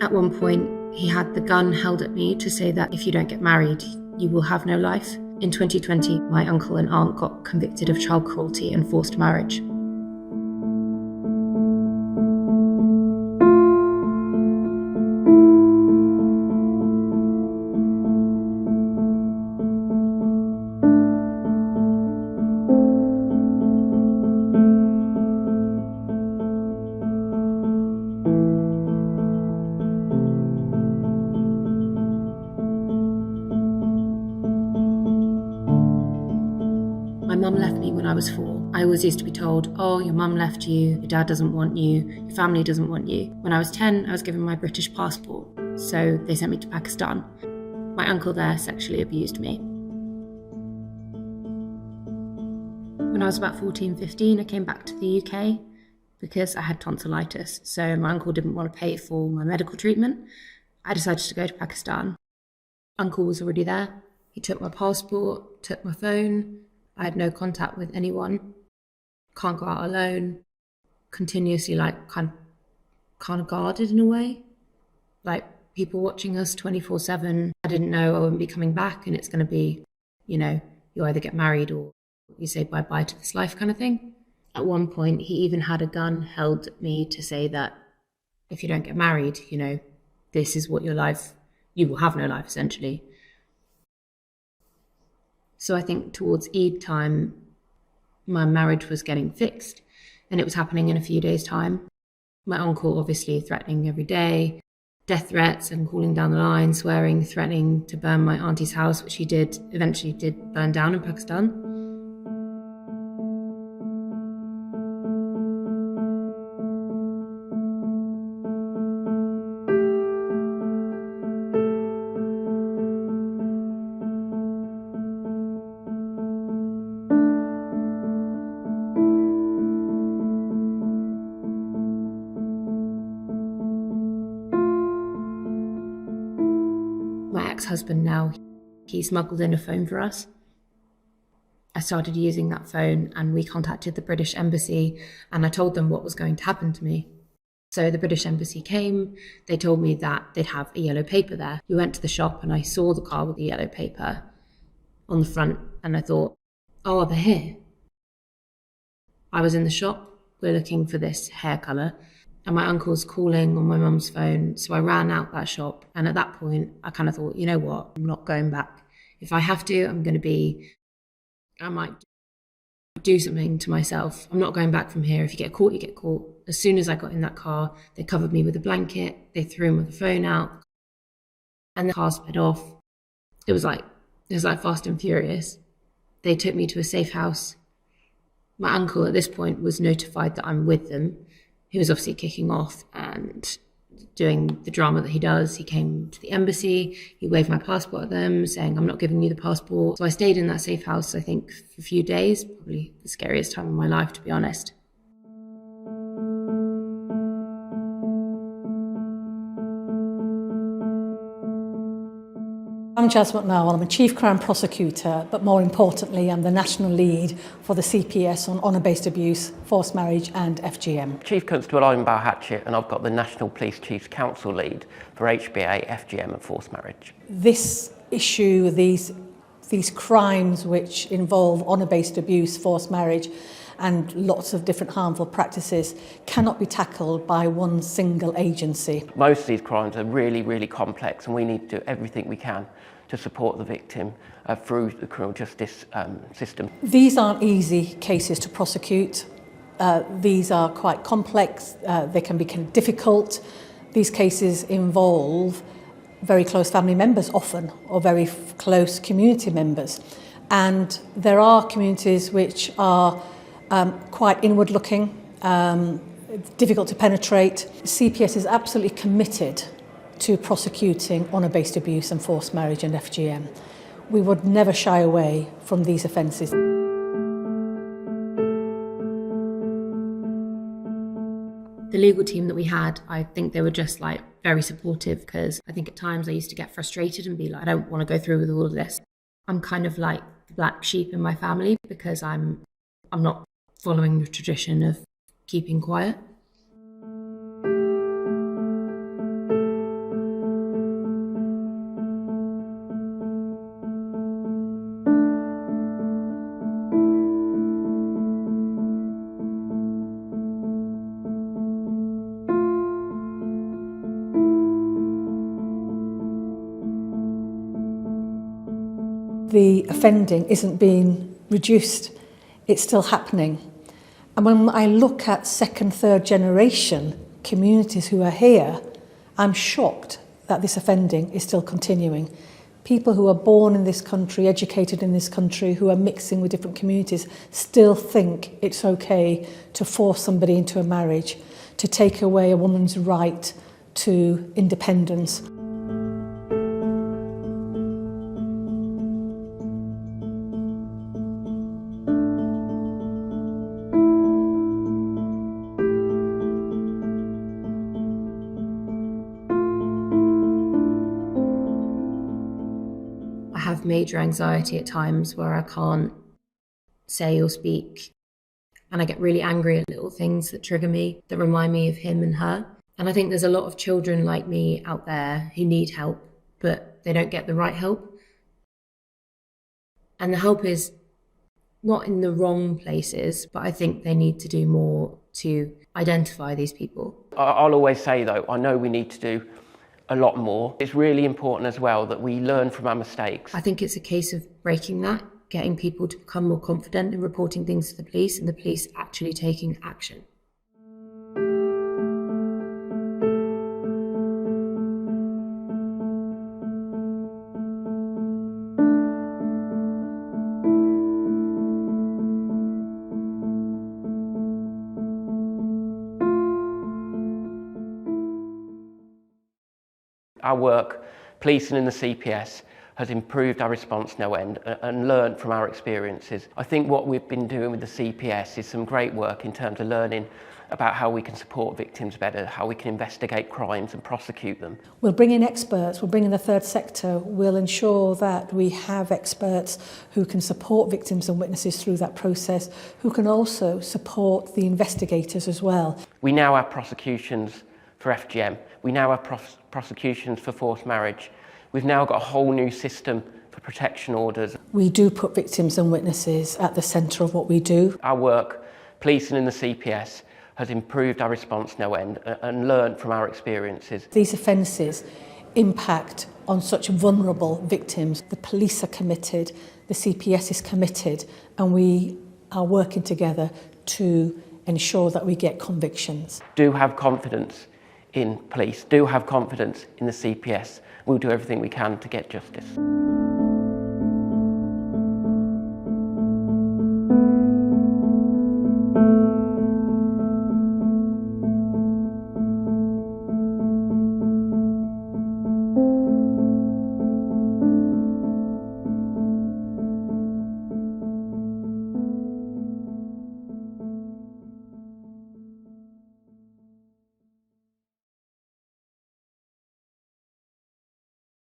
At one point, he had the gun held at me to say that if you don't get married, you will have no life. In 2020, my uncle and aunt got convicted of child cruelty and forced marriage. My mum left me when I was 4. I always used to be told, oh, your mum left you, your dad doesn't want you, your family doesn't want you. When I was 10, I was given my British passport, so they sent me to Pakistan. My uncle there sexually abused me. When I was about 14, 15, I came back to the UK because I had tonsillitis, so my uncle didn't want to pay for my medical treatment. I decided to go to Pakistan. Uncle was already there. He took my passport, took my phone. I had no contact with anyone, can't go out alone, continuously kind of guarded in a way, like people watching us 24/7. I didn't know I wouldn't be coming back and it's going to be, you either get married or you say bye-bye to this life kind of thing. At one point, he even had a gun held at me to say that if you don't get married, this is what your life, you will have no life essentially. So I think towards Eid time, my marriage was getting fixed and it was happening in a few days' time. My uncle obviously threatening every day, death threats and calling down the line, swearing, threatening to burn my auntie's house, which he eventually did burn down in Pakistan. My ex-husband now, he smuggled in a phone for us. I started using that phone and we contacted the British Embassy and I told them what was going to happen to me. So the British Embassy came, they told me that they'd have a yellow paper there. We went to the shop and I saw the car with the yellow paper on the front and I thought, oh, they're here. I was in the shop, we're looking for this hair colour. And my uncle's calling on my mum's phone. So I ran out that shop. And at that point, I kind of thought, you know what? I'm not going back. If I have to, I might do something to myself. I'm not going back from here. If you get caught, you get caught. As soon as I got in that car, they covered me with a blanket. They threw my phone out. And the car sped off. It was like Fast and Furious. They took me to a safe house. My uncle at this point was notified that I'm with them. He was obviously kicking off and doing the drama that he does. He came to the embassy, he waved my passport at them, saying, I'm not giving you the passport. So I stayed in that safe house, I think, for a few days, probably the scariest time of my life, to be honest. I'm Jaswant Narwal. I'm a Chief Crown Prosecutor, but more importantly, I'm the National Lead for the CPS on honour-based abuse, forced marriage and FGM. Chief Constable I'm Bar Hatchett and I've got the National Police Chiefs Council Lead for HBA, FGM and forced marriage. This issue, these crimes which involve honour-based abuse, forced marriage and lots of different harmful practices cannot be tackled by one single agency. Most of these crimes are really, really complex and we need to do everything we can to support the victim through the criminal justice system. These aren't easy cases to prosecute. These are quite complex. They can be difficult. These cases involve very close family members often, or very close community members. And there are communities which are quite inward-looking, difficult to penetrate. CPS is absolutely committed to prosecuting honour-based abuse and forced marriage and FGM. We would never shy away from these offences. The legal team that we had, I think they were just very supportive, because I think at times I used to get frustrated and be like, I don't want to go through with all of this. I'm kind of like the black sheep in my family because I'm not following the tradition of keeping quiet. the offending isn't being reduced. It's still happening. And when I look at second, third generation communities who are here, I'm shocked that this offending is still continuing. People who are born in this country, educated in this country, who are mixing with different communities, still think it's okay to force somebody into a marriage, to take away a woman's right to independence. I have major anxiety at times where I can't say or speak, and I get really angry at little things that trigger me, that remind me of him and her. And I think there's a lot of children like me out there who need help, but they don't get the right help. And the help is not in the wrong places, but I think they need to do more to identify these people. I'll always say though, I know we need to do a lot more. It's really important as well that we learn from our mistakes. I think it's a case of breaking that, getting people to become more confident in reporting things to the police and the police actually taking action. Our work, policing in the CPS, has improved our response no end and learned from our experiences. I think what we've been doing with the CPS is some great work in terms of learning about how we can support victims better, how we can investigate crimes and prosecute them. We'll bring in experts, we'll bring in the third sector, we'll ensure that we have experts who can support victims and witnesses through that process, who can also support the investigators as well. We now have prosecutions for FGM. We now have prosecutions for forced marriage. We've now got a whole new system for protection orders. We do put victims and witnesses at the centre of what we do. Our work, policing in the CPS, has improved our response no end and learned from our experiences. These offences impact on such vulnerable victims. The police are committed, the CPS is committed, and we are working together to ensure that we get convictions. Do have confidence in police, do have confidence in the CPS. We'll do everything we can to get justice.